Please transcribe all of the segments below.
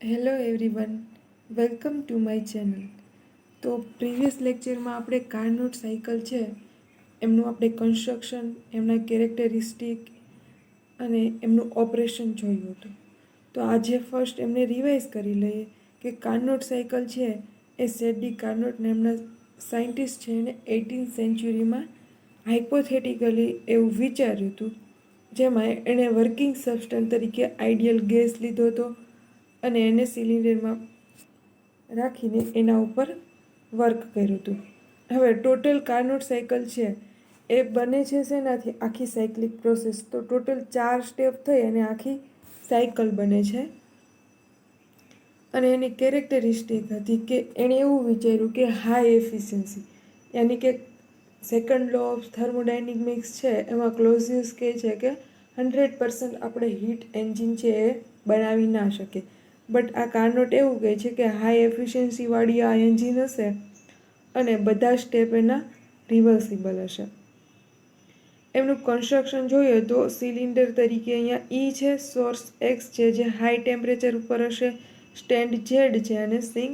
Hello everyone, welcome to my channel. તો previous લેક્ચરમાં આપણે કાર્નોટ સાયકલ છે એમનું આપણે કન્સ્ટ્રક્શન, એમના કેરેક્ટરિસ્ટિક અને એમનું ઓપરેશન જોયું હતું. તો આજે ફર્સ્ટ એમને રિવાઇઝ કરી લઈએ કે કાર્નોટ સાયકલ છે એ સેડી કાર્નોટ નામના સાયન્ટિસ્ટ છે એને 18th સેન્ચુરીમાં હાઇપોથેટિકલી એવું વિચાર્યું હતું, જેમાં એણે વર્કિંગ સબસ્ટન્સ તરીકે આઈડિયલ ગેસ લીધો હતો અને એને સિલિન્ડરમાં રાખીને એના ઉપર વર્ક કર્યું હતું. હવે ટોટલ કાર્નોટ સાયકલ છે એ બને છે શેનાથી? આખી સાયક્લિક પ્રોસેસ. તો ટોટલ 4 સ્ટેપ થઈ અને આખી સાયકલ બને છે. અને એની કેરેક્ટરિસ્ટિક હતી કે એણે એવું વિચાર્યું કે હાઈ એફિશિયન્સી, યાની કે સેકન્ડ લો ઓફ થર્મોડાયનેમિક્સ છે એમાં ક્લોઝિયસ કહે છે કે 100% આપણે હીટ એન્જિન છે એ બનાવી ના શકીએ. બટ આ કાર્નોટ એવું કહે છે કે હાઈ એફિશિયન્સીવાળી આ એન્જિન હશે અને બધા સ્ટેપ એના રિવર્સિબલ હશે. એમનું કન્સ્ટ્રક્શન જોઈએ તો સિલિન્ડર તરીકે અહીંયા ઈ છે, સોર્સ એક્સ છે જે હાઈ ટેમ્પરેચર ઉપર હશે, સ્ટેન્ડ ઝેડ છે અને સિંક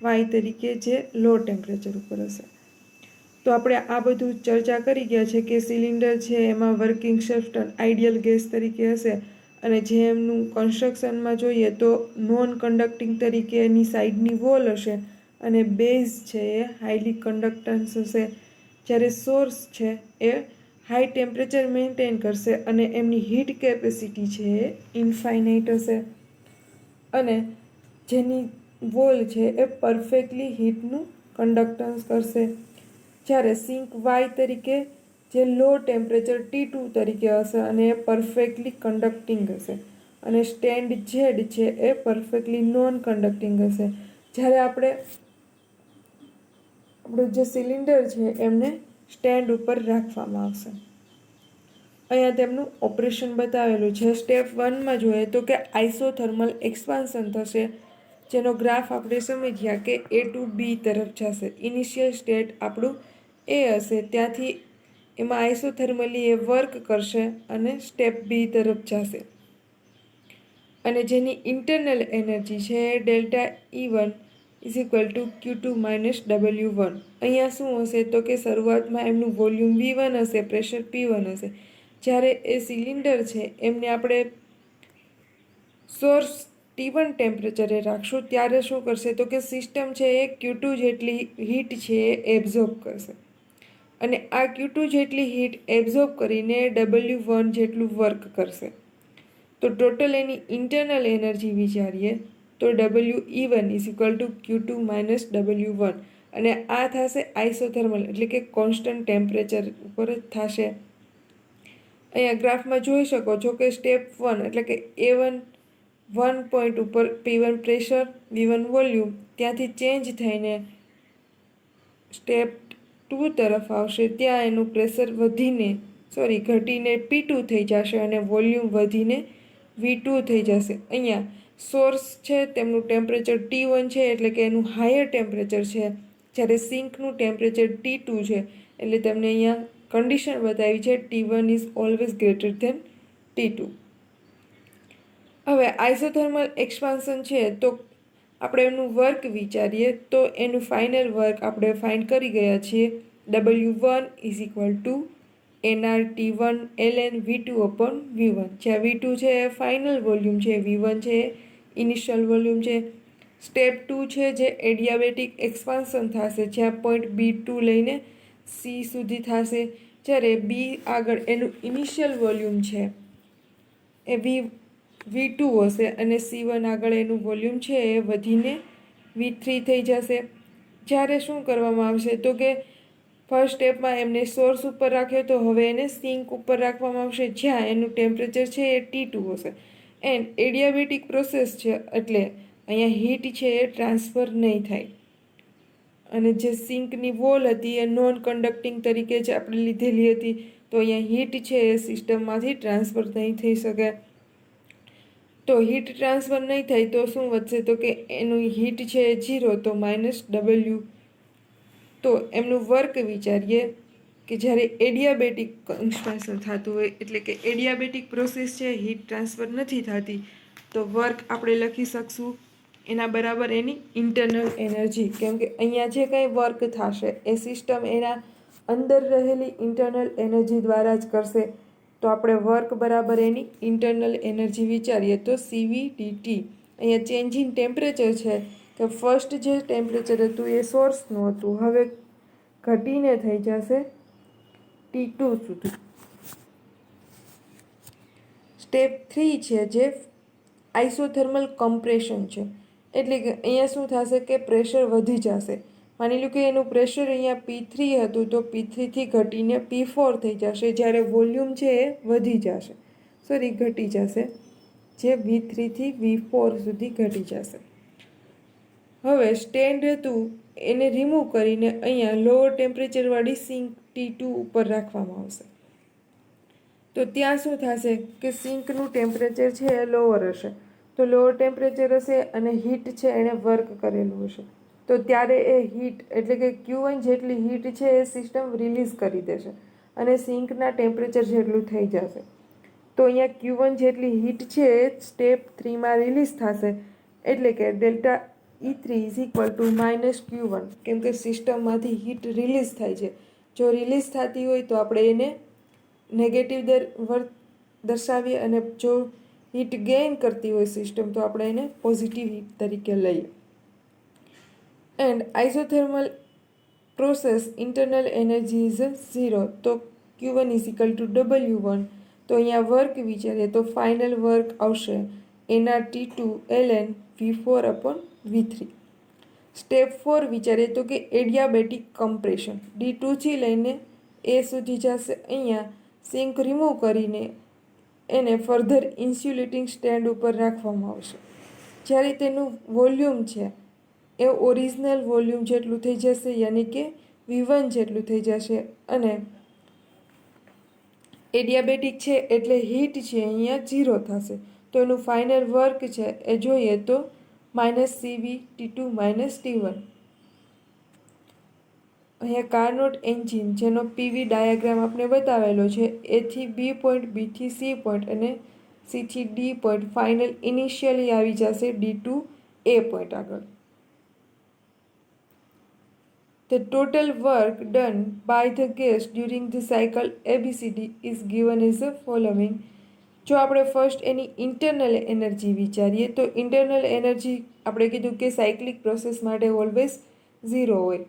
વાય તરીકે જે લો ટેમ્પરેચર ઉપર હશે. તો આપણે આ બધું ચર્ચા કરી ગયા છે કે સિલિન્ડર છે એમાં વર્કિંગ સબસ્ટન્સ આઈડિયલ ગેસ તરીકે હશે અને જે એમનું કન્સ્ટ્રક્શનમાં જોઈએ તો નોન કન્ડક્ટિંગ તરીકે એની સાઈડની વોલ હશે અને બેઝ છે એ હાઈલી કન્ડક્ટન્સ હશે. જ્યારે સોર્સ છે એ હાઈ ટેમ્પરેચર મેન્ટેન કરશે અને એમની હીટ કેપેસિટી છે એ ઇન્ફાઇનાઇટ હશે અને જેની વોલ છે એ પરફેક્ટલી હીટનું કન્ડક્ટન્સ કરશે. જ્યારે સિંક વાય તરીકે જે લો ટેમ્પરેચર T2 તરીકે હશે અને એ પરફેક્ટલી કન્ડક્ટિંગ હશે અને સ્ટેન્ડ ઝેડ છે એ પરફેક્ટલી નોન કન્ડક્ટિંગ હશે. જ્યારે આપણું જે સિલિન્ડર છે એમને સ્ટેન્ડ ઉપર રાખવામાં આવશે. અહીંયા તેમનું ઓપરેશન બતાવેલું છે. સ્ટેપ 1માં જોઈએ તો કે આઇસોથર્મલ એક્સપાન્શન થશે, જેનો ગ્રાફ આપણે સમજ્યા કે A ટુ B તરફ જશે. ઇનિશિયલ સ્ટેટ આપણું એ હશે, ત્યાંથી એમાં આઇસોથર્મલી એ વર્ક કરશે અને સ્ટેપ B તરફ જશે અને જેની ઇન્ટરનલ એનર્જી છે ડેલ્ટા E1 Q2 - W1. અહીંયા શું હશે તો કે શરૂઆતમાં એમનું વોલ્યુમ V1 હશે, પ્રેશર P1 હશે. જ્યારે એ સિલિન્ડર છે એમને આપણે સોર્સ T1 ટેમ્પરેચરે રાખશું ત્યારે શું કરશે તો કે સિસ્ટમ છે એ Q2 જેટલી હીટ છે એ એબ્ઝોર્બ કરશે અને આ Q2 જેટલી હીટ એબ્ઝોર્બ કરીને W1 જેટલું વર્ક કરશે. તો ટોટલ એની ઇન્ટરનલ એનર્જી વિચારીએ તો WE1 Q2 - W1 અને આ થશે આઇસોથર્મલ એટલે કે કોન્સ્ટન્ટ ટેમ્પરેચર ઉપર જ થશે. અહીંયા ગ્રાફમાં જોઈ શકો છો કે સ્ટેપ 1 એટલે કે A1 1 પોઈન્ટ ઉપર P1 પ્રેશર, V1 વોલ્યુમ, ત્યાંથી ચેન્જ થઈને સ્ટેપ 2 તરફ આવશે. ત્યાં એનું પ્રેશર ઘટીને P2 થઈ જશે અને વોલ્યુમ વધીને V2 થઈ જશે. અહીંયા સોર્સ છે તેમનું ટેમ્પરેચર T1 છે એટલે કે એનું હાયર ટેમ્પરેચર છે, જ્યારે સિંકનું ટેમ્પરેચર T2 છે એટલે તમને અહીંયા કન્ડિશન બતાવી છે T1 is always greater than T2. હવે આઇસોથર્મલ એક્સપાન્શન છે તો આપણે એનું વર્ક વિચારીએ તો એનું ફાઇનલ વર્ક આપણે ફાઇન્ડ કરી ગયા છીએ. W1 nRT1 ln V2/V1, જ્યાં V2 છે એ ફાઇનલ વોલ્યુમ છે, V1 છે એ ઇનિશિયલ વોલ્યુમ છે. સ્ટેપ 2 છે જે એડિયાબેટિક એક્સપાન્શન થશે, જ્યાં પોઈન્ટ B2 લઈને C સુધી થશે. જ્યારે B આગળ એનું ઇનિશિયલ વોલ્યુમ છે એ V2 હશે અને C1 આગળ એનું વોલ્યુમ છે એ વધીને V3 થઈ જશે. જ્યારે શું કરવામાં આવશે તો કે ફર્સ્ટ સ્ટેપમાં એમને સોર્સ ઉપર રાખ્યો તો હવે એને સિંક ઉપર રાખવામાં આવશે, જ્યાં એનું ટેમ્પરેચર છે એ T2 હશે. એન્ડ એડિયાબેટિક પ્રોસેસ છે એટલે અહીંયા હીટ છે એ ટ્રાન્સફર નહીં થાય અને જે સિંકની વોલ હતી એ નોન કન્ડક્ટિંગ તરીકે જ આપણે લીધેલી હતી, તો અહીંયા હીટ છે એ સિસ્ટમમાંથી ટ્રાન્સફર નહીં થઈ શકે. તો હીટ ટ્રાન્સફર નહીં થાય તો શું વધશે તો કે એનું હીટ છે એ 0, તો -W. તો એમનું વર્ક વિચારીએ કે જ્યારે એડિયાબેટિક એક્સપાન્શન થતું હોય એટલે કે એડિયાબેટિક પ્રોસેસ છે, હીટ ટ્રાન્સફર નથી થતી, તો વર્ક આપણે લખી શકશું એના બરાબર એની ઇન્ટરનલ એનર્જી, કેમ કે અહીંયા જે કંઈ વર્ક થશે એ સિસ્ટમ એના અંદર રહેલી ઇન્ટરનલ એનર્જી દ્વારા જ કરશે. તો આપણે વર્ક બરાબર એની ઇન્ટરનલ એનર્જી વિચારીએ તો સીવી ડીટી. અહીંયા ચેન્જ ઇન ટેમ્પરેચર છે કે ફર્સ્ટ જે ટેમ્પરેચર હતું એ સોર્સનું હતું, હવે ઘટીને થઈ જશે T2 સુધી. સ્ટેપ 3 છે જે આઇસોથર્મલ કમ્પ્રેશન છે, એટલે કે અહીંયા શું થશે કે પ્રેશર વધી જશે. માની લો કે એનું પ્રેશર અહીંયા P3 હતું તો P3 થી ઘટીને P4 થઈ જશે, જ્યારે વોલ્યુમ છે એ ઘટી જશે, જે V3 થી V4 સુધી ઘટી જશે. હવે સ્ટેન્ડ હતું એને રિમૂવ કરીને અહીંયા લોઅર ટેમ્પરેચરવાળી સિંક T2 ઉપર રાખવામાં આવશે. તો ત્યાં શું થશે કે સિંકનું ટેમ્પરેચર છે એ લોઅર હશે, તો લોઅર ટેમ્પરેચર હશે અને હીટ છે એણે વર્ક કરેલું હશે, તો ત્યારે એ હીટ એટલે કે Q1 જેટલી હીટ છે એ સિસ્ટમ રિલીઝ કરી દેશે અને સિંકના ટેમ્પરેચર જેટલું થઈ જશે. તો અહીંયા Q1 જેટલી હીટ છે એ સ્ટેપ 3માં રિલીઝ થશે, એટલે કે delta E3 is equal two minus Q1, કેમ કે સિસ્ટમમાંથી હીટ રિલીઝ થાય છે. જો રિલીઝ થતી હોય તો આપણે એને નેગેટિવ દર્શાવીએ, અને જો હીટ ગેઇન કરતી હોય સિસ્ટમ તો આપણે એને પોઝિટિવ હીટ તરીકે લઈએ. And isothermal process internal energy is 0, તો Q1 is equal two W1. તો અહીંયા વર્ક વિચારીએ તો ફાઇનલ વર્ક આવશે એના T2 ln V4/V3. સ્ટેપ 4 વિચારીએ તો કે એડિયાબેટિક કમ્પ્રેશન, D2 થી લઈને A સુધી જશે. અહીંયા સિંક રિમૂવ કરીને એને ફર્ધર ઇન્સ્યુલેટિંગ સ્ટેન્ડ ઉપર રાખવામાં આવશે, જ્યારે તેનું વોલ્યુમ છે એ ઓરિજિનલ વોલ્યુમ જેટલું થઈ જશે, યાની કે V1 જેટલું થઈ જશે. અને એડિયાબેટિક છે એટલે હીટ છે અહીંયા 0 થશે, તો એનું ફાઇનલ વર્ક છે એ જોઈએ તો -CV T2 T1. અહીંયા કાર્નોટ એન્જિન જેનો પીવી ડાયાગ્રામ આપણે બતાવેલો છે, એથી બી પોઈન્ટ, બીથી સી પોઈન્ટ અને સીથી ડી પોઈન્ટ ફાઇનલ ઇનિશિયલી આવી જશે D2 A પોઈન્ટ આગળ. The total work done by the gas during the cycle ABCD is given as the following. જો આપણે ફર્સ્ટ એની ઇન્ટરનલ એનર્જી વિચારીએ તો ઇન્ટરનલ એનર્જી આપણે કીધું કે સાયક્લિક પ્રોસેસ માટે ઓલવેઝ 0 હોય,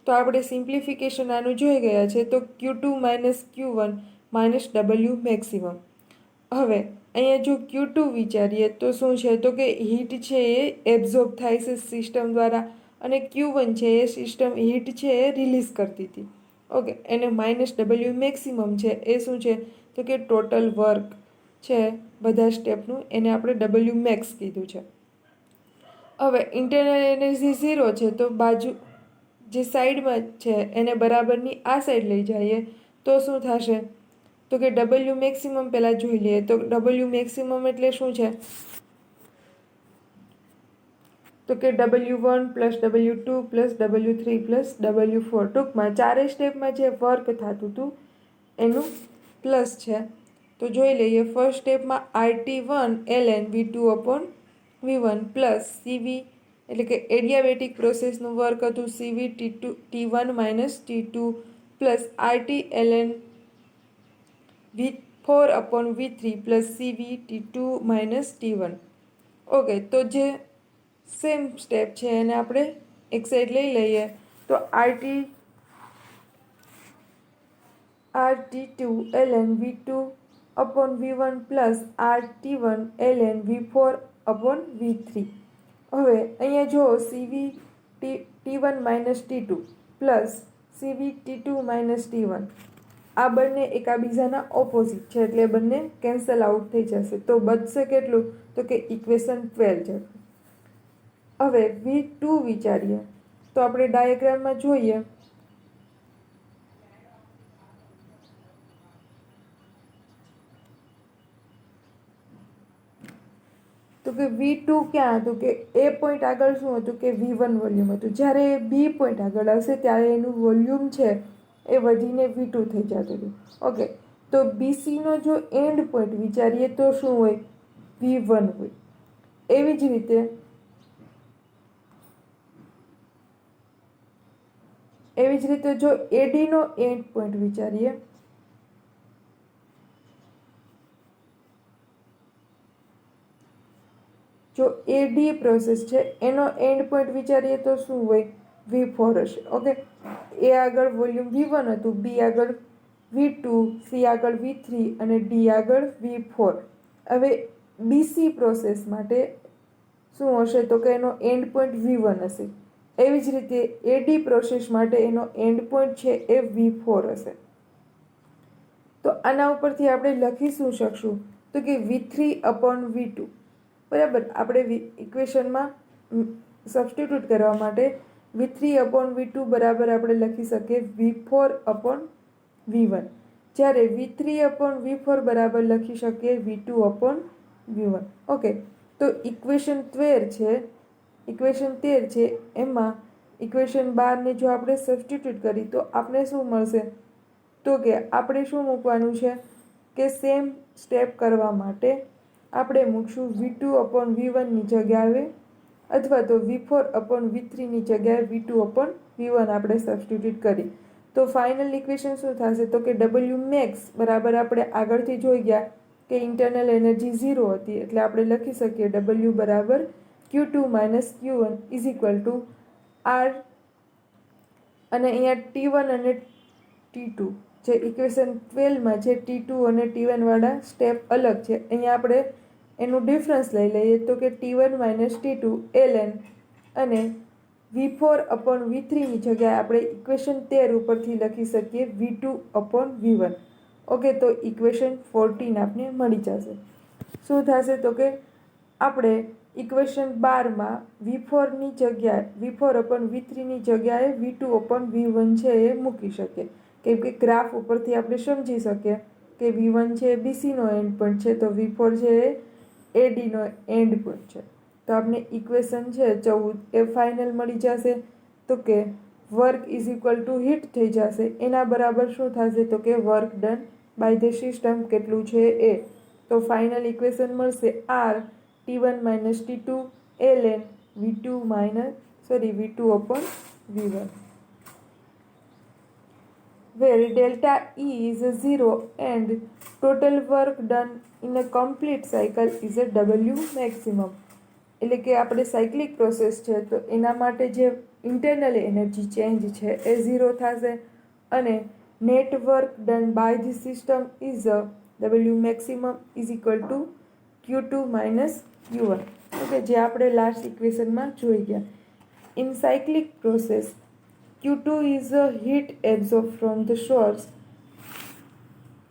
તો આપણે સિમ્પ્લિફિકેશન આનું જોઈ ગયા છે, તો Q2 - Q1 - W મેક્સિમમ. હવે અહીંયા જો Q2 વિચારીએ તો શું છે, તો કે હીટ છે એ એબ્ઝોર્બ થાય છે સિસ્ટમ દ્વારા, અને Q1 છે એ સિસ્ટમ હીટ છે એ રિલીઝ કરતી હતી. ઓકે, એને -W મેક્સિમમ છે એ શું છે, તો કે ટોટલ વર્ક છે બધા સ્ટેપનું, એને આપણે W મેક્સ કીધું છે. હવે ઇન્ટરનલ એનર્જી 0 છે, તો બાજુ જે સાઈડમાં છે એને બરાબરની આ સાઈડ લઈ જઈએ તો શું થશે, તો કે W મેક્સિમમ પહેલાં જોઈ લઈએ. તો W મેક્સિમમ એટલે શું છે, તો કે W1 + W2 + W3 + W4. ટૂંકમાં ચારેય સ્ટેપમાં જે વર્ક થતું હતું એનું પ્લસ છે. તો જોઈ લઈએ. ફર્સ્ટ સ્ટેપમાં RT1 ln V2/V1 plus CV એટલે કે એડિયાબેટિક પ્રોસેસનું વર્ક હતું CV T1 - T2 plus RT ln V4/V3 plus CV T2 - T1. Okay, તો જે સેમ સ્ટેપ છે એને આપણે એક સાઈડ લઈ લઈએ. તો RT2 ln V2/V1 plus RT1 ln V4/V3. હવે અહીંયા જો CV T1 - T2 plus CV T2 - T1, આ બંને એકાબીજાના ઓપોઝિટ છે એટલે બંને કેન્સલ આઉટ થઈ જશે. તો બચશે કેટલું, તો કે ઇક્વેશન 12 જેટલું. હવે V2 વિચારીએ તો આપણે ડાયાગ્રામમાં જોઈએ તો કે V2 ક્યાં હતું, કે A પોઈન્ટ આગળ શું હતું કે V1 વોલ્યુમ હતું, જ્યારે B પોઈન્ટ આગળ આવશે ત્યારે એનું વોલ્યુમ છે એ વધીને V2 થઈ જતું હતું. ઓકે, તો BCનો જો એન્ડ પોઈન્ટ વિચારીએ તો શું હોય, V1 હોય. એવી જ રીતે એવી જ રીતે જો એડીનો એન્ડ પોઈન્ટ વિચારીએ, જો એડી પ્રોસેસ છે એનો એન્ડ પોઈન્ટ વિચારીએ તો શું હોય, V4 હશે. ઓકે, એ આગળ વોલ્યુમ V1 હતું, બી આગળ V2, સી આગળ V3 અને ડી આગળ V4. હવે બીસી પ્રોસેસ માટે શું હશે તો કે એનો એન્ડ પોઈન્ટ V1 હશે. એવી જ રીતે એડી પ્રોસેસ માટે એનો એન્ડ પોઈન્ટ છે એ V4 હશે. તો આના ઉપરથી આપણે લખી શું શકશું તો કે V3/V2. બરાબર, આપણે ઇક્વેશનમાં સબસ્ટિટ્યૂટ કરવા માટે V3/V2 બરાબર આપણે લખી શકીએ V4/V1, જ્યારે V3/V4 બરાબર લખી શકીએ V2/V1. ઓકે, તો ઇક્વેશન 13 છે એમાં ઇક્વેશન 12ને જો આપણે સબસ્ટિટ્યૂટ કરી તો આપણે શું મળશે તો કે આપણે શું મૂકવાનું છે કે સેમ સ્ટેપ કરવા માટે આપણે મૂકશું V2/V1ની જગ્યાએ અથવા તો V4/V3ની જગ્યાએ V2/V1 આપણે સબસ્ટિટ્યૂટ કરી તો ફાઇનલ ઇક્વેશન શું થશે તો કે W મેક્સ બરાબર આપણે આગળથી જોઈ ગયા કે ઇન્ટરનલ એનર્જી 0 હતી, એટલે આપણે લખી શકીએ W બરાબર Q2 - Q1 is equal two R. અને અહીંયા T1 અને T2 જે ઇક્વેશન 12માં છે, T2 અને T1 વાળા સ્ટેપ અલગ છે. અહીંયા આપણે એનું ડિફરન્સ લઈ લઈએ તો કે T1 - T2 ln અને V4/V3ની જગ્યાએ આપણે ઇક્વેશન 13 ઉપરથી લખી શકીએ V2/V1. ઓકે, તો ઇક્વેશન 14 આપને મળી જશે. શું થશે તો કે આપણે ઇક્વેશન 12માં V4ની જગ્યાએ V4/V3ની જગ્યાએ V2/V1 છે એ મૂકી શકીએ, કેમ કે ગ્રાફ ઉપરથી આપણે સમજી શકીએ કે V1 છે એ BCનો એન્ડ પોઈન્ટ છે, તો V4 છે એ ADનો એન્ડ પોઈન્ટ છે. તો આપણે ઇક્વેશન છે 14 એ ફાઇનલ મળી જશે તો કે work is equal to heat થઈ જશે. એના બરાબર શું થશે તો કે work done by the system કેટલું છે એ. તો ફાઇનલ ઇક્વેશન મળશે R T1 - T2 ln V2/V1, where delta E is 0 and total work done in a complete cycle is a W maximum. એટલે કે આપણે સાયક્લિક પ્રોસેસ છે તો એના માટે જે ઇન્ટરનલ એનર્જી ચેન્જ છે એ 0 થશે અને net work done by the system is W maximum is equal to Q2 - Q1. Okay, જે આપણે લાસ્ટ ઇક્વેશનમાં જોઈ ગયા. In cyclic process Q2 is a heat absorb from the source.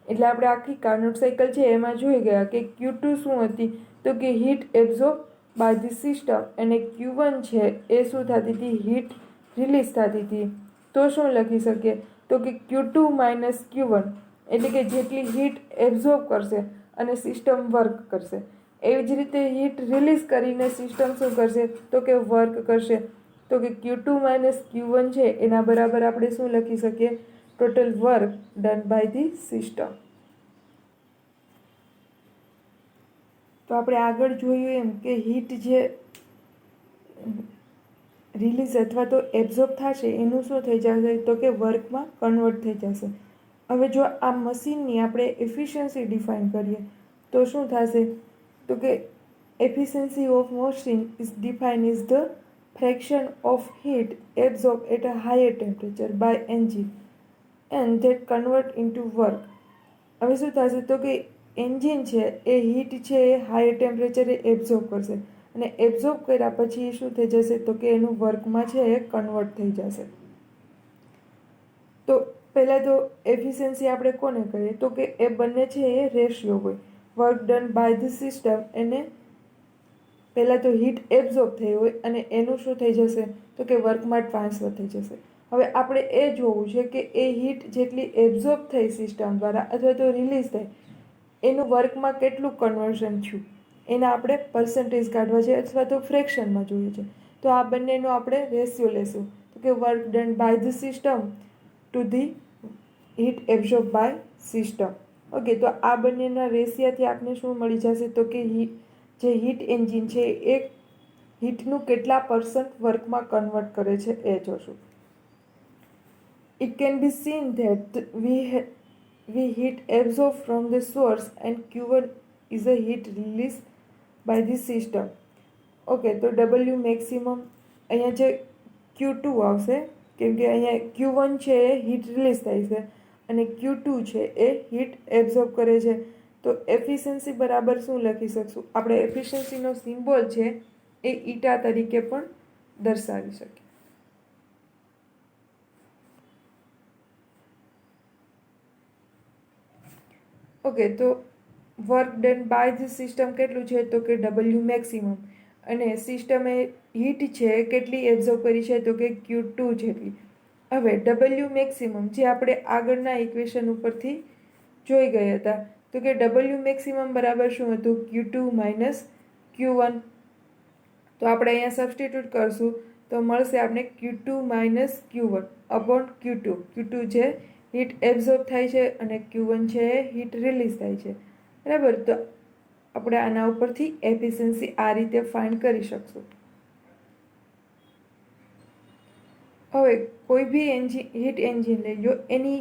એટલે આપણે આખી કાર્નોટ સાયકલ છે એમાં જોઈ ગયા કે Q2 શું હતી તો કે heat absorb by the system અને Q1 છે એ શું થતી હતી, હીટ રિલીઝ થતી હતી. તો શું લખી શકીએ તો કે Q2 - Q1 એટલે કે જેટલી હીટ એબ્ઝોર્બ કરશે અને સિસ્ટમ વર્ક કરશે, એવી જ રીતે હીટ રિલીઝ કરીને સિસ્ટમ શું કરશે તો કે વર્ક કરશે. તો કે Q2 - Q1 છે એના બરાબર આપણે શું લખી શકીએ, total work done by the system. તો આપણે આગળ જોયું એમ કે હીટ જે રિલીઝ અથવા તો એબ્ઝોર્બ થશે એનું શું થઈ જશે તો કે વર્કમાં કન્વર્ટ થઈ જશે. હવે જો આ મશીનની આપણે એફિશિયન્સી ડિફાઇન કરીએ તો શું થશે તો કે efficiency of machine is define is the fraction of heat absorb at a higher temperature by engine and that convert into work. હવે શું થશે તો કે એન્જિન છે એ હીટ છે એ હાયર ટેમ્પરેચરે એબ્ઝોર્બ કરશે અને એબ્ઝોર્બ કર્યા પછી શું થઈ જશે તો કે એનું વર્કમાં છે એ કન્વર્ટ થઈ જશે. તો પહેલાં તો એફિશિયન્સી આપણે કોને કહીએ તો કે એ બંને છે એ રેશિયો હોય. Work done by the system એને પહેલાં તો હીટ એબ્ઝોર્બ થઈ હોય અને એનું શું થઈ જશે તો કે વર્કમાં ટ્રાન્સફર થઈ જશે. હવે આપણે એ જોવું છે કે એ હીટ જેટલી એબ્ઝોર્બ થઈ સિસ્ટમ દ્વારા અથવા તો રિલીઝ થઈ એનું વર્કમાં કેટલું કન્વર્ઝન થયું એના આપણે પર્સન્ટેજ કાઢવા છે અથવા તો ફ્રેક્શનમાં જોઈએ છે. તો આ બંનેનો આપણે રેશિયો લેશું તો કે work done by the system to the heat absorb by system. Okay, તો આ બંનેના રેશિયાથી આપણે શું મળી જશે તો કે જે હીટ એન્જિન છે એ હીટનું કેટલા % વર્કમાં કન્વર્ટ કરે છે એ જોશું. it can be seen that we heat absorbed from the source and Q1 is a heat released by the system. Okay, તો W મેક્સિમમ અહીંયા જે Q2 આવશે, કેમ કે અહીંયા Q1 છે એ હીટ રિલીઝ થાય છે અને Q2 છે એ હીટ એબ્ઝોર્બ કરે છે. તો એફિશિયન્સી બરાબર શું લખી શકશું? આપણે એફિશિયન્સીનો સિમ્બોલ છે એ ઈટા તરીકે પણ દર્શાવી શકીએ. ઓકે, તો work done by the system કેટલું છે? તો કે W મેક્સિમમ. અને સિસ્ટમે હીટ છે કેટલી એબ્ઝોર્બ કરી છે? તો કે Q2 જેટલી. હવે W મેક્સિમમ જે આપણે આગળના ઇક્વેશન ઉપરથી જોઈ ગયા હતા, તો કે W મેક્સિમમ બરાબર શું હતું? Q2 minus Q1. તો આપણે અહીંયા સબસ્ટિટ્યૂટ કરશું તો મળશે આપણે Q2 minus Q1 upon Q2. Q2 જે હીટ એબ્ઝોર્બ થાય છે અને Q1 છે એ હીટ રિલીઝ થાય છે. બરાબર, તો આપણે આના ઉપરથી એફિશિયન્સી આ રીતે ફાઇન્ડ કરી શકશું. હવે કોઈ બી હીટ એન્જિન લઈ લો, એની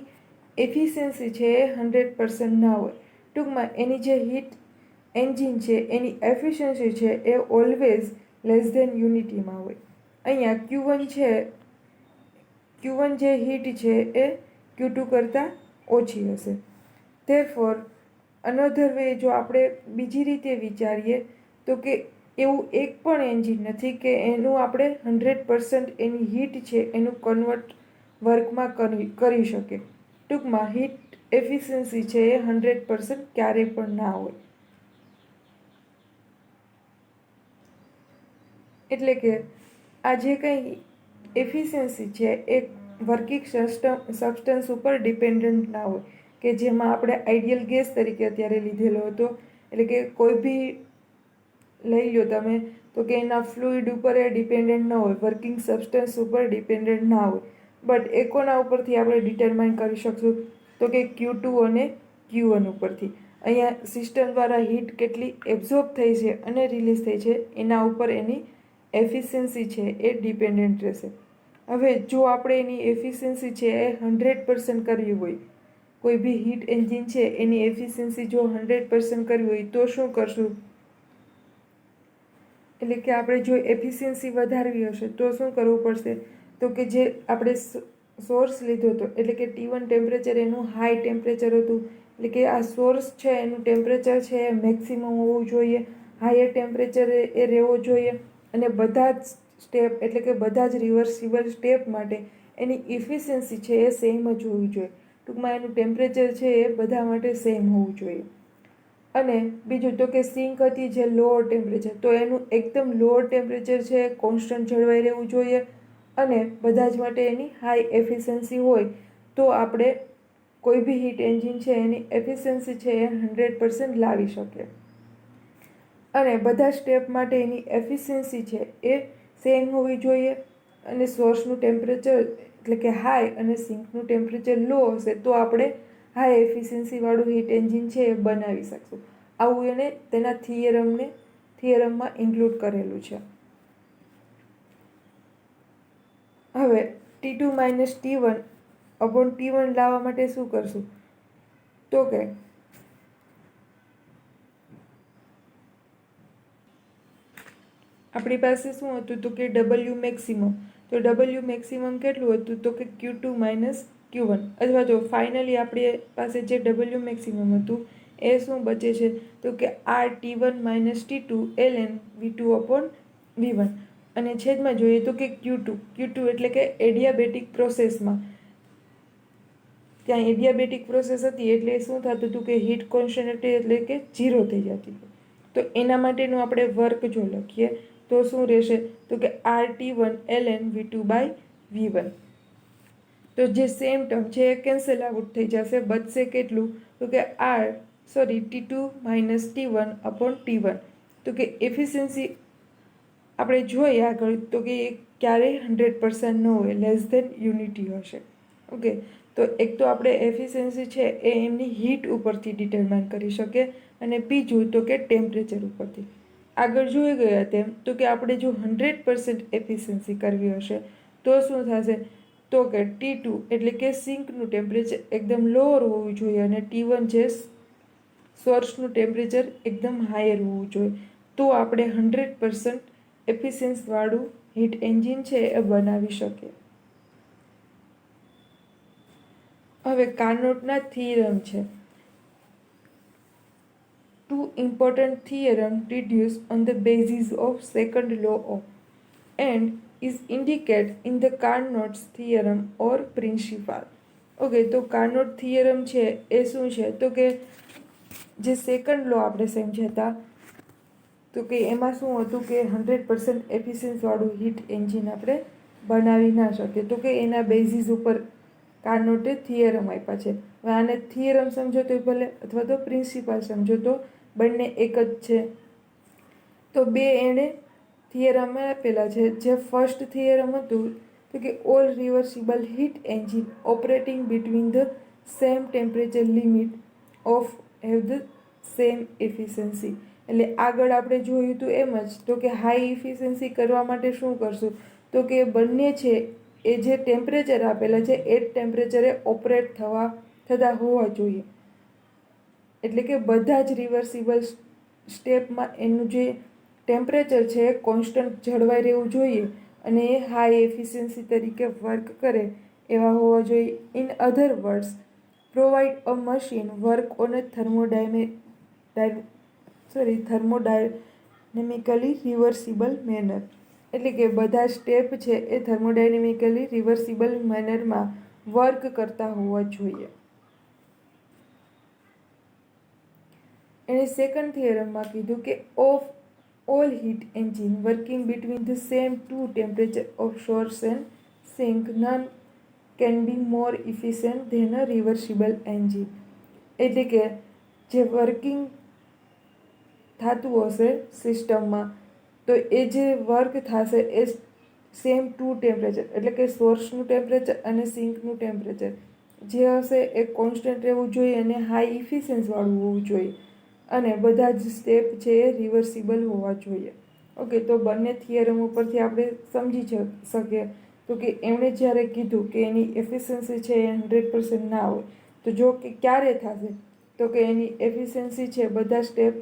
એફિશિયન્સી છે એ 100% ના હોય. ટૂંકમાં એની જે હીટ એન્જિન છે એની એફિશિયન્સી છે એ ઓલવેઝ લેસ ધેન યુનિટીમાં હોય. અહીંયા Q1 જે હીટ છે એ Q2 કરતાં ઓછી હશે. ધેરફોર અનધર વે જો આપણે બીજી રીતે વિચારીએ તો કે એવું એક પણ એન્જિન નથી કે એનું આપણે 100% એની હીટ છે એનું કન્વર્ટ વર્કમાં કરી શકે. ટૂંકમાં હીટ એફિશિયન્સી છે એ 100% ક્યારેય પણ ના હોય. એટલે કે આ જે કંઈ એફિશિયન્સી છે એ વર્કિંગ સબસ્ટન્સ ઉપર ડિપેન્ડન્ટ ના હોય, કે જેમાં આપણે આઈડિયલ ગેસ તરીકે અત્યારે લીધેલો હતો. એટલે કે કોઈ બી લઈ લો તમે તો કે એના ફ્લુઇડ ઉપર એ ડિપેન્ડન્ટ ન હોય, વર્કિંગ સબસ્ટન્સ ઉપર ડિપેન્ડન્ટ ના હોય. બટ એ કોના ઉપરથી આપણે ડિટરમાઇન કરી શકશું? તો કે Q2 અને Q1 ઉપરથી. અહીંયા સિસ્ટમ દ્વારા હીટ કેટલી એબ્ઝોર્બ થઈ છે અને રિલીઝ થઈ છે એના ઉપર એની એફિશિયન્સી છે એ ડિપેન્ડન્ટ રહેશે. હવે જો આપણે એની એફિશિયન્સી છે એ 100% કરવી હોય, કોઈ બી હીટ એન્જિન છે એની એફિશિયન્સી જો 100% કરવી હોય તો શું કરશું? એટલે કે આપણે જો એફિશિયન્સી વધારવી હશે તો શું કરવું પડશે? તો કે જે આપણે સોર્સ લીધો હતો, એટલે કે T1 ટેમ્પરેચર એનું હાઈ ટેમ્પરેચર હતું, એટલે કે આ સોર્સ છે એનું ટેમ્પરેચર છે એ મેક્સિમમ હોવું જોઈએ, હાયર ટેમ્પરેચર એ રહેવો જોઈએ. અને બધા જ સ્ટેપ, એટલે કે બધા જ રિવર્સિબલ સ્ટેપ માટે એની ઇફિશિયન્સી છે એ સેમ જ હોવી જોઈએ. ટૂંકમાં એનું ટેમ્પરેચર છે એ બધા માટે સેમ હોવું જોઈએ. અને બીજું તો કે સિંક હતી જે લોઅર ટેમ્પરેચર, તો એનું એકદમ લોઅર ટેમ્પરેચર છે કોન્સ્ટન્ટ જળવાઈ રહેવું જોઈએ. અને બધા જ માટે એની હાઈ એફિશિયન્સી હોય તો આપણે કોઈ બી હીટ એન્જિન છે એની એફિશિયન્સી છે એ 100% લાવી શકીએ. અને બધા સ્ટેપ માટે એની એફિશિયન્સી છે એ સેમ હોવી જોઈએ. અને સોર્સનું ટેમ્પરેચર એટલે કે હાઈ અને સિંકનું ટેમ્પરેચર લો હશે તો આપણે હાઈ એફિશિયન્સીવાળું હીટ એન્જિન છે એ બનાવી શકશું. આવું એને તેના થિયરમમાં ઇન્ક્લુડ કરેલું છે. હવે T2 minus T1 upon T1 લાવવા માટે શું કરશું? તો કે આપણી પાસે શું હતું? તો કે W મેક્સિમમ. તો W મેક્સિમમ કેટલું હતું? તો કે Q2 માઇનસ Q1. અથવા તો ફાઇનલી આપણી પાસે જે W મેક્સિમમ હતું એ શું બચે છે? તો કે R T1 minus T2 ln V2 upon V1. અને છેદમાં જોઈએ તો કે Q2 એટલે કે એડિયાબેટિક પ્રોસેસમાં ત્યાં એડિયાબેટિક પ્રોસેસ હતી એટલે શું થતું હતું કે હીટ કોન્સ્ટન્ટ એટલે કે 0 થઈ જતી. તો એના માટેનું આપણે વર્ક જો લખીએ તો શું રહેશે? તો કે RT1 ln V2 by V1. તો જે સેમ ટર્મ છે એ કેન્સલ આઉટ થઈ જશે. બચશે કેટલું? તો કે T2 minus T1 upon T1. તો કે એફિશિયન્સી આપણે જોઈએ આગળ તો કે એ ક્યારેય 100% ન હોય, લેસ ધેન યુનિટી હશે. ઓકે, તો એક તો આપણે એફિશિયન્સી છે એ એમની હીટ ઉપરથી ડિટરમાઇન કરી શકીએ અને બીજું તો કે ટેમ્પરેચર ઉપરથી. આગળ જોઈ ગયા તેમ તો કે આપણે જો 100% એફિશિયન્સી કરવી હશે તો શું થશે? તો કે T2 એટલે કે સિંકનું ટેમ્પરેચર એકદમ લોઅર હોવું જોઈએ અને T1 જે સોર્સનું ટેમ્પરેચર એકદમ હાયર હોવું જોઈએ, તો આપણે 100% એફિશિયન્સીવાળું હીટ એન્જિન છે એ બનાવી શકીએ. હવે કાર્નોટના થિયરમ છે. Two important theorems deduced on the basis of second law of and is indicated in the Carnot's theorem or principle. Okay, તો કાર્નોટ થિયરમ છે એ શું છે? તો કે જે સેકન્ડ લો આપણે સમજ્યા હતા, તો કે એમાં શું હતું કે 100% એફિશિયન્સવાળું હીટ એન્જિન આપણે બનાવી ના શકીએ. તો કે એના બેઝિસ ઉપર કાર્નોટે થિયરમ આપ્યા છે. હવે આને થિયરમ સમજો તો ભલે અથવા તો પ્રિન્સિપલ સમજો તો બંને એક જ છે. તો બે એણે થિયરમ આપેલા છે. જે ફર્સ્ટ થિયરમ હતું તો કે all reversible heat engine operating between the same temperature limit of have the same efficiency. એટલે આગળ આપણે જોયું હતું એમ જ, તો કે હાઈ એફિશિયન્સી કરવા માટે શું કરશું? તો કે બંને છે એ જે ટેમ્પરેચર આપેલા છે એ જ ટેમ્પરેચરે ઓપરેટ થતા હોવા જોઈએ. એટલે કે બધા જ રિવર્સિબલ સ્ટેપમાં એનું જે ટેમ્પરેચર છે એ કોન્સ્ટન્ટ જળવાઈ રહેવું જોઈએ અને એ હાઈ એફિશિયન્સી તરીકે વર્ક કરે એવા હોવા જોઈએ. In other words, provide a machine work on a thermodynamically reversible manner. એટલે કે બધા સ્ટેપ છે એ થર્મોડાયનેમિકલી રિવર્સિબલ મેનરમાં વર્ક કરતા હોવા જોઈએ. એણે સેકન્ડ થિયરમમાં કીધું કે of all heat engine working between the same two temperature of source and sink none can be more efficient than a reversible engine. એટલે કે જે વર્કિંગ થતું હશે સિસ્ટમમાં, તો એ જે વર્ક થશે એ સેમ ટુ ટેમ્પરેચર એટલે કે સોર્સનું ટેમ્પરેચર અને સિંકનું ટેમ્પરેચર જે હશે એ કોન્સ્ટન્ટ રહેવું જોઈએ અને હાઈ ઇફિશિયન્સવાળું હોવું જોઈએ અને બધા જ સ્ટેપ છે એ રિવર્સિબલ હોવા જોઈએ. ઓકે, તો બંને થિયરમ ઉપરથી આપણે સમજી શકીએ તો કે એમણે જ્યારે કીધું કે એની એફિશિયન્સી છે એ 100% ના હોય, તો જો કે ક્યારે થશે? તો કે એની એફિશિયન્સી છે બધા સ્ટેપ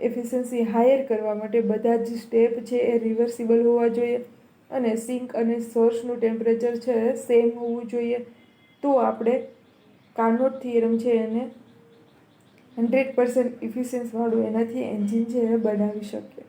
એફિશિયન્સી હાયર કરવા માટે બધા જ સ્ટેપ છે એ રિવર્સિબલ હોવા જોઈએ અને સિંક અને સોર્સનું ટેમ્પરેચર છે એ સેમ હોવું જોઈએ. તો આપણે કાર્નોટ થિયરમ છે એને 100% ઇફિશિયન્સવાળું એનાથી એન્જિન છે એ બનાવી શકીએ.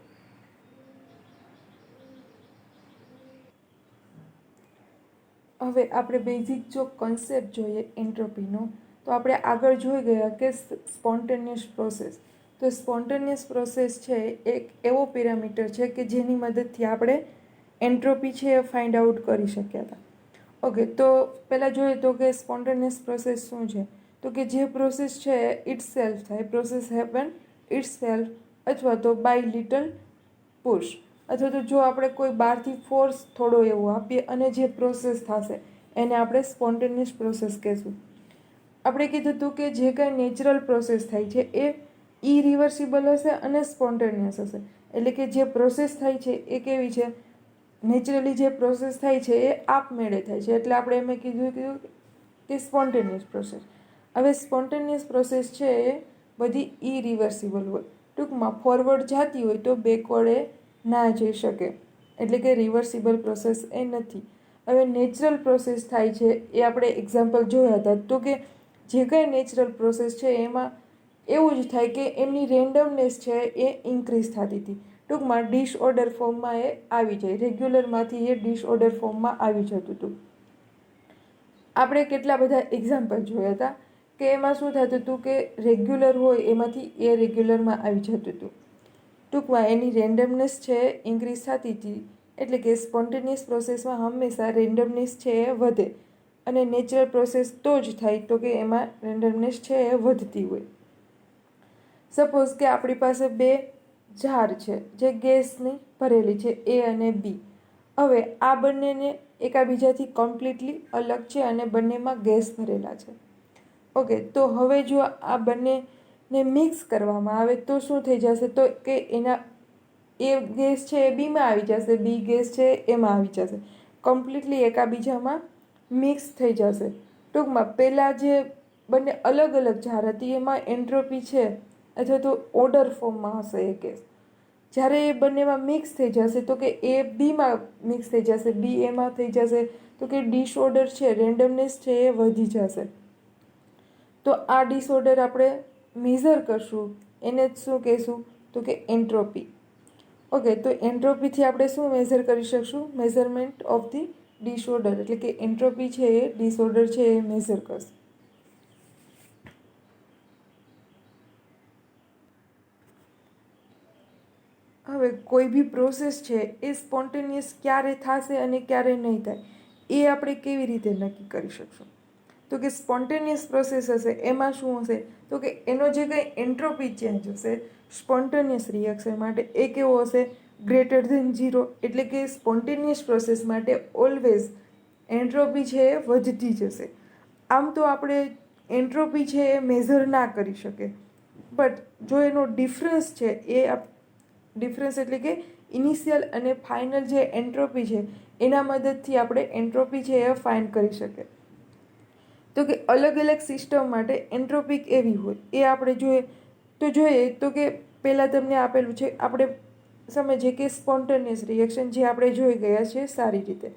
હવે આપણે બેઝિક જો કોન્સેપ્ટ જોઈએ એન્ટ્રોપીનો, તો આપણે આગળ જોઈ ગયા કે સ્પોન્ટેનિયસ પ્રોસેસ. તો સ્પોન્ટેનિયસ પ્રોસેસ છે એક એવો પેરામીટર છે કે જેની મદદથી આપણે એન્ટ્રોપી છે એ ફાઇન્ડ આઉટ કરી શક્યા હતા. ઓકે, તો પહેલાં જોઈએ તો કે સ્પોન્ટેનિયસ પ્રોસેસ શું છે? તો કે જે પ્રોસેસ છે ઇટ સેલ્ફ થાય, પ્રોસેસ હેપન ઇટ સેલ્ફ અથવા તો બાય લિટલ પુશ, અથવા તો જો આપણે કોઈ બહારથી ફોર્સ થોડો એવો આપીએ અને જે પ્રોસેસ થશે એને આપણે સ્પોન્ટેનિયસ પ્રોસેસ કહેશું. આપણે કીધું હતું કે જે કાંઈ નેચરલ પ્રોસેસ થાય છે એ ઇરિવર્સિબલ હશે અને સ્પોન્ટેનિયસ હશે. એટલે કે જે પ્રોસેસ થાય છે એ કેવી છે? નેચરલી જે પ્રોસેસ થાય છે એ આપમેળે થાય છે, એટલે આપણે એમ કીધું કે સ્પોન્ટેનિયસ પ્રોસેસ. હવે સ્પોન્ટેનિયસ પ્રોસેસ છે એ બધી ઇરિવર્સિબલ હોય, ટૂંકમાં ફોરવર્ડ જતી હોય તો બેકવર્ડ એ ના જઈ શકે, એટલે કે રિવર્સિબલ પ્રોસેસ એ નથી. હવે નેચરલ પ્રોસેસ થાય છે એ આપણે એક્ઝામ્પલ જોયા હતા. તો કે જે કંઈ નેચરલ પ્રોસેસ છે એમાં એવું જ થાય કે એમની રેન્ડમનેસ છે એ ઇન્ક્રીઝ થતી હતી. ટૂંકમાં ડિસઓર્ડર ફોર્મમાં એ આવી જાય, રેગ્યુલરમાંથી એ ડિસઓર્ડર ફોર્મમાં આવી જતું હતું. આપણે કેટલા બધા એક્ઝામ્પલ જોયા હતા કે એમાં શું થતું હતું કે રેગ્યુલર હોય એમાંથી એ રેગ્યુલરમાં આવી જતું હતું. ટૂંકમાં એની રેન્ડમનેસ છે ઇન્ક્રીઝ થતી હતી. એટલે કે સ્પોન્ટેનિયસ પ્રોસેસમાં હંમેશા રેન્ડમનેસ છે એ વધે અને નેચરલ પ્રોસેસ તો જ થાય તો કે એમાં રેન્ડમનેસ છે એ વધતી હોય. સપોઝ કે આપણી પાસે બે જાર છે જે ગેસની ભરેલી છે, એ અને બી. હવે આ બંનેને એકાબીજાથી કમ્પ્લીટલી અલગ છે અને બંનેમાં ગેસ ભરેલા છે. ઓકે, તો હવે જો આ બંનેને મિક્સ કરવામાં આવે તો શું થઈ જશે? તો કે એના એ ગેસ છે એ બીમાં આવી જશે, બી ગેસ છે એમાં આવી જશે. કમ્પ્લીટલી એકાબીજામાં મિક્સ થઈ જશે. ટૂંકમાં પહેલાં જે બંને અલગ અલગ જાર હતી એમાં એન્ટ્રોપી છે અથવા તો ઓર્ડર ફોર્મમાં હશે એ કેસ. જ્યારે એ બંનેમાં મિક્સ થઈ જશે તો કે એ બીમાં મિક્સ થઈ જશે, બી એમાં થઈ જશે તો કે ડિસઓર્ડર છે, રેન્ડમનેસ છે એ વધી જશે. તો આ ડિસઓર્ડર આપણે મેઝર કરશું, એને જ શું કહીશું તો કે એન્ટ્રોપી. ઓકે, તો એન્ટ્રોપીથી આપણે શું મેઝર કરી શકશું? મેઝરમેન્ટ ઓફ ધી ડિસઓર્ડર, એટલે કે એન્ટ્રોપી છે એ ડિસઓર્ડર છે એ મેઝર કરશે. હવે કોઈ બી પ્રોસેસ છે એ સ્પોન્ટેનિયસ ક્યારે થશે અને ક્યારે નહીં થાય એ આપણે કેવી રીતે નક્કી કરી શકશું? તો કે સ્પોન્ટેનિયસ પ્રોસેસ હશે એમાં શું હશે તો કે એનો જે કંઈ એન્ટ્રોપી ચેન્જ હશે સ્પોન્ટેનિયસ રિએક્શન માટે એ કેવો હશે? Greater than 0. એટલે કે સ્પોન્ટેનિયસ પ્રોસેસ માટે ઓલવેઝ એન્ટ્રોપી છે એ વધતી જશે. આમ તો આપણે એન્ટ્રોપી છે એ મેઝર ના કરી શકે, બટ જો એનો ડિફરન્સ છે એ ડિફરન્સ એટલે કે ઇનિશિયલ અને ફાઇનલ જે એન્ટ્રોપી છે એના મદદથી આપણે એન્ટ્રોપી છે એ ફાઇન્ડ કરી શકીએ. તો કે અલગ અલગ સિસ્ટમ માટે એન્ટ્રોપી એવી હોય એ આપણે જોઈએ તો કે પહેલાં તમને આપેલું છે, આપણે સમજીએ કે સ્પોન્ટેનિયસ રિએક્શન જે આપણે જોઈ ગયા છે સારી રીતે.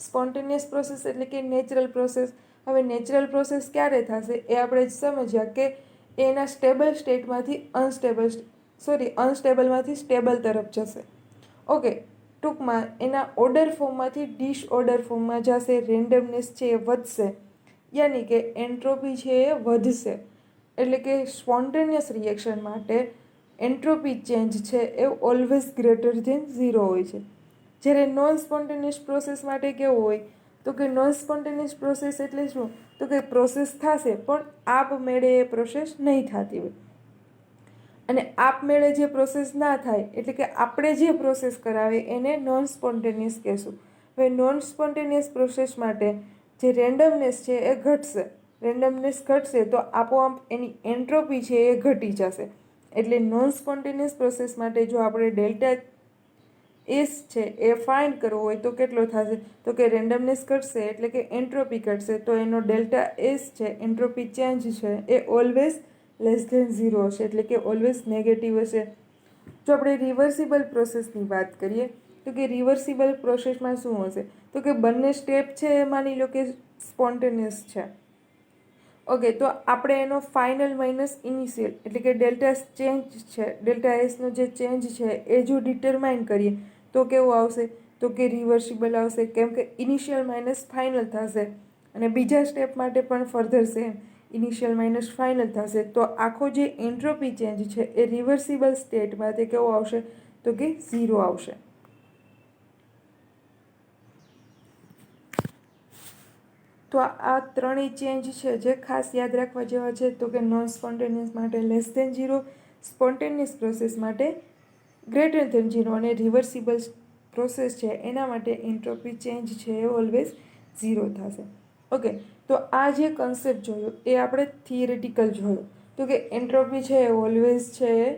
સ્પોન્ટેનિયસ પ્રોસેસ એટલે કે નેચરલ પ્રોસેસ. હવે નેચરલ પ્રોસેસ ક્યારે થશે એ આપણે સમજ્યા કે એના સ્ટેબલ સ્ટેટમાંથી અનસ્ટેબલમાંથી સ્ટેબલ તરફ જશે. ઓકે, ટૂંકમાં એના ઓર્ડર ફોર્મમાંથી ડિસઓર્ડર ફોર્મમાં જશે, રેન્ડમનેસ છે એ વધશે, યાની કે એન્ટ્રોપી છે એ વધશે. એટલે કે સ્પોન્ટેનિયસ રિએક્શન માટે એન્ટ્રોપી ચેન્જ છે એ ઓલવેઝ ગ્રેટર ધેન 0 હોય છે. જ્યારે નોન સ્પોન્ટેનિયસ પ્રોસેસ માટે કેવું હોય તો કે નોન સ્પોન્ટેનિયસ પ્રોસેસ એટલે શું તો કે પ્રોસેસ થશે પણ આપમેળે એ પ્રોસેસ નહીં થતી હોય. અને આપમેળે જે પ્રોસેસ ના થાય એટલે કે આપણે જે પ્રોસેસ કરાવે એને નોન સ્પોન્ટેનિયસ કહેશું. હવે નોન સ્પોન્ટેનિયસ પ્રોસેસ માટે જે રેન્ડમનેસ છે એ ઘટશે. રેન્ડમનેસ ઘટશે તો આપોઆપ એની એન્ટ્રોપી છે એ ઘટી જશે. એટલે નોન સ્પોન્ટેનિયસ પ્રોસેસ માટે જો આપણે ડેલ્ટા એસ છે એ ફાઇન્ડ કરવો હોય તો કેટલો થશે તો કે રેન્ડમનેસ ઘટશે એટલે કે એન્ટ્રોપી ઘટશે, તો એનો ડેલ્ટા એસ છે એન્ટ્રોપી ચેન્જ છે એ ઓલવેઝ લેસ ધેન 0 હશે, એટલે કે ઓલવેઝ નેગેટિવ હશે. જો આપણે રિવર્સિબલ પ્રોસેસની વાત કરીએ તો કે રિવર્સિબલ પ્રોસેસમાં શું હશે તો કે બંને સ્ટેપ છે એ માની લો કે સ્પોન્ટેનિયસ છે. ઓકે, તો આપણે એનો ફાઇનલ માઇનસ ઇનિશિયલ એટલે કે ડેલ્ટા ચેન્જ છે, ડેલ્ટા એસનો જે ચેન્જ છે એ જો ડિટરમાઇન કરીએ તો કેવું આવશે તો કે રિવર્સિબલ આવશે, કેમ કે ઇનિશિયલ માઇનસ ફાઇનલ થશે. અને બીજા સ્ટેપ માટે પણ further same initial minus final થશે. તો આખો જે એન્ટ્રોપી ચેન્જ છે એ રિવર્સિબલ સ્ટેટમાં તે કેવો આવશે તો કે 0 આવશે. તો આ ત્રણેય ચેન્જ છે જે ખાસ યાદ રાખવા જેવા છે તો કે નોન સ્પોન્ટેનિયસ માટે લેસ ધેન 0, સ્પોન્ટેનિયસ પ્રોસેસ માટે ગ્રેટર ધેન 0 અને રિવર્સિબલ પ્રોસેસ છે એના માટે એન્ટ્રોપી ચેન્જ છે એ ઓલવેઝ 0 થશે. ઓકે, તો આ જે કન્સેપ્ટ જોયો એ આપણે થિયરેટિકલ જોયો તો કે એન્ટ્રોપી છે એ ઓલવેઝ છે એ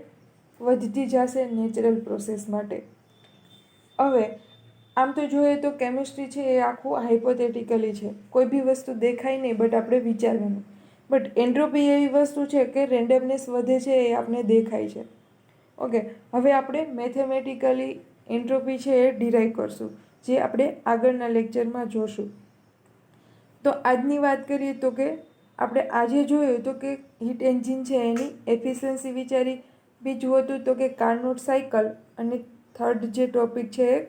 વધતી જશે નેચરલ પ્રોસેસ માટે. હવે આમ તો જોઈએ તો કેમિસ્ટ્રી છે એ આખું હાઇપોથેટિકલી છે, કોઈ બી વસ્તુ દેખાય નહીં બટ આપણે વિચારવાનું. બટ એન્ટ્રોપી એવી વસ્તુ છે કે રેન્ડમનેસ વધે છે એ આપણે દેખાય છે. ઓકે, હવે આપણે મેથેમેટિકલી એન્ટ્રોપી છે એ ડિરાઈવ કરશું જે આપણે આગળના લેક્ચરમાં જોશું. તો આજની વાત કરીએ તો કે આપણે આજે જોયું તો કે હીટ એન્જિન છે એની એફિશિયન્સી વિચારી, બીજું હતું તો કે કાર્નોટ સાયકલ, અને થર્ડ જે ટોપિક છે એ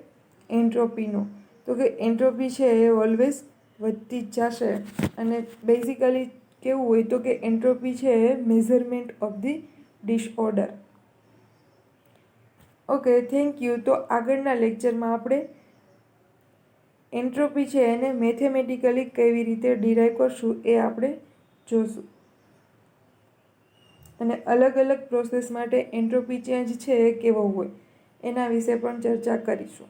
એન્ટ્રોપીનો. તો કે એન્ટ્રોપી છે એ ઓલવેઝ વધતી જ જશે અને બેઝિકલી કેવું હોય તો કે એન્ટ્રોપી છે એ measurement of the disorder. Okay, thank you. તો આગળના લેક્ચરમાં આપણે એન્ટ્રોપી છે એને મેથેમેટિકલી કેવી રીતે ડિરાઈવ કરશું એ આપણે જોશું. અને અલગ અલગ પ્રોસેસ માટે એન્ટ્રોપી ચેન્જ છે એ કેવો હોય એના વિશે પણ ચર્ચા કરીશું.